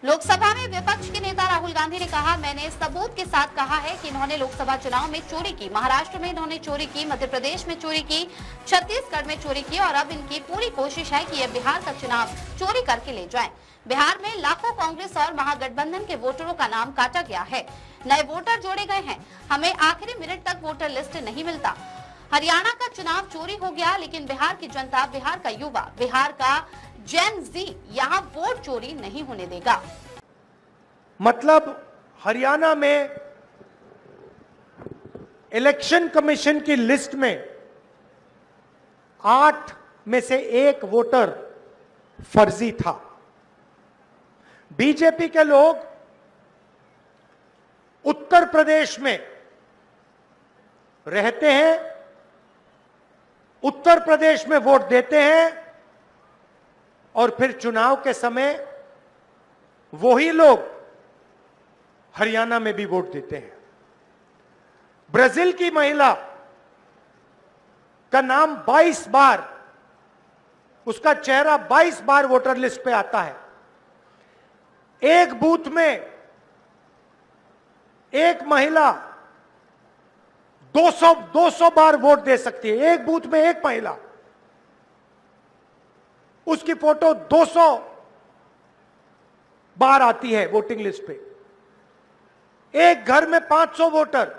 लोकसभा में विपक्ष के नेता राहुल गांधी ने कहा, मैंने सबूत के साथ कहा है कि इन्होंने लोकसभा चुनाव में चोरी की। महाराष्ट्र में इन्होंने चोरी की, मध्य प्रदेश में चोरी की, छत्तीसगढ़ में चोरी की और अब इनकी पूरी कोशिश है कि ये बिहार का चुनाव चोरी करके ले जाएं। बिहार में लाखों कांग्रेस और महागठबंधन के वोटरों का नाम काटा गया है, नए वोटर जोड़े गए हैं। हमें आखिरी मिनट तक वोटर लिस्ट नहीं मिलता। हरियाणा का चुनाव चोरी हो गया, लेकिन बिहार की जनता, बिहार का युवा, बिहार का जेन जी यहाँ वोट चोरी नहीं होने देगा। मतलब हरियाणा में इलेक्शन कमीशन की लिस्ट में 8 में से 1 वोटर फर्जी था। बीजेपी के लोग उत्तर प्रदेश में रहते हैं, उत्तर प्रदेश में वोट देते हैं और फिर चुनाव के समय वही लोग हरियाणा में भी वोट देते हैं। ब्राजील की महिला का नाम 22 बार, उसका चेहरा 22 बार वोटर लिस्ट पे आता है। एक बूथ में एक महिला 200 बार वोट दे सकती है। एक बूथ में एक महिला, उसकी फोटो 200 बार आती है वोटिंग लिस्ट पे। एक घर में 500 वोटर,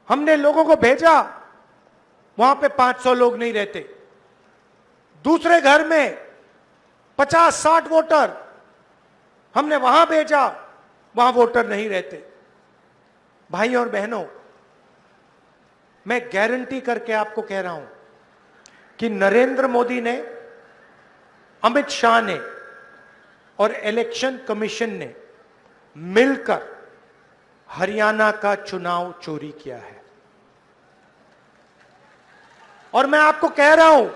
हमने लोगों को भेजा, वहां पे 500 लोग नहीं रहते। दूसरे घर में 50-60 वोटर, हमने वहां भेजा, वहां वोटर नहीं रहते। भाई और बहनों, मैं गारंटी करके आपको कह रहा हूं कि नरेंद्र मोदी ने, अमित शाह ने और इलेक्शन कमीशन ने मिलकर हरियाणा का चुनाव चोरी किया है। और मैं आपको कह रहा हूं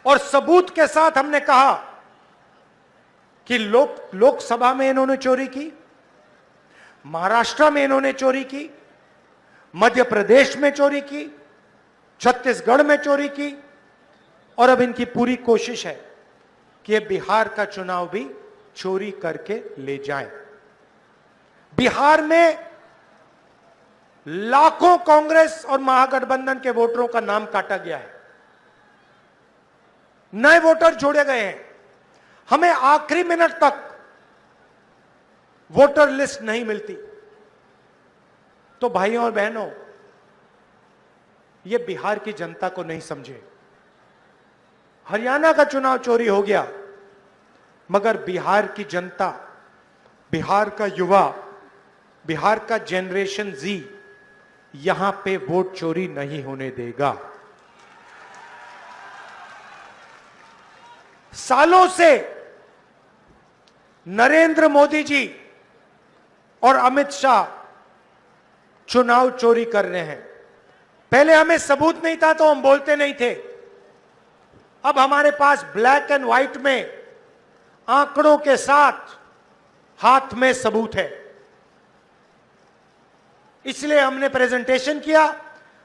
और सबूत के साथ हमने कहा कि लोकसभा में इन्होंने चोरी की, महाराष्ट्र में इन्होंने चोरी की, मध्य प्रदेश में चोरी की, छत्तीसगढ़ में चोरी की और अब इनकी पूरी कोशिश है कि ये बिहार का चुनाव भी चोरी करके ले जाएं। बिहार में लाखों कांग्रेस और महागठबंधन के वोटरों का नाम काटा गया है, नए वोटर जोड़े गए हैं। हमें आखिरी मिनट तक वोटर लिस्ट नहीं मिलती। तो भाइयों और बहनों, यह बिहार की जनता को नहीं समझे। हरियाणा का चुनाव चोरी हो गया, मगर बिहार की जनता, बिहार का युवा, बिहार का जनरेशन जी यहां पे वोट चोरी नहीं होने देगा। सालों से नरेंद्र मोदी जी और अमित शाह चुनाव चोरी कर रहे हैं। पहले हमें सबूत नहीं था तो हम बोलते नहीं थे। अब हमारे पास ब्लैक एंड व्हाइट में, आंकड़ों के साथ हाथ में सबूत है। इसलिए हमने प्रेजेंटेशन किया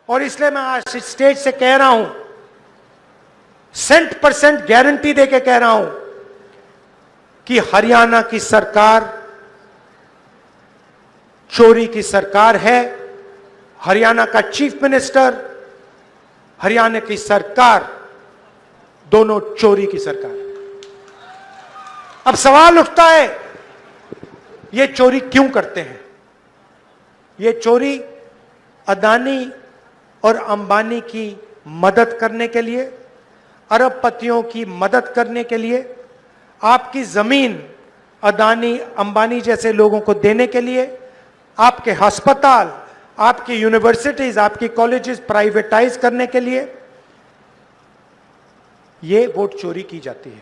और इसलिए मैं आज स्टेज से कह रहा हूं, 100% गारंटी देके कह रहा हूं कि हरियाणा की सरकार चोरी की सरकार है। हरियाणा का चीफ मिनिस्टर, हरियाणा की सरकार, दोनों चोरी की सरकार है। अब सवाल उठता है, ये चोरी क्यों करते हैं? ये चोरी अदानी और अंबानी की मदद करने के लिए, अरबपतियों की मदद करने के लिए, आपकी जमीन अदानी अंबानी जैसे लोगों को देने के लिए, आपके अस्पताल, आपकी यूनिवर्सिटीज, आपकी कॉलेजेस प्राइवेटाइज करने के लिए ये वोट चोरी की जाती है।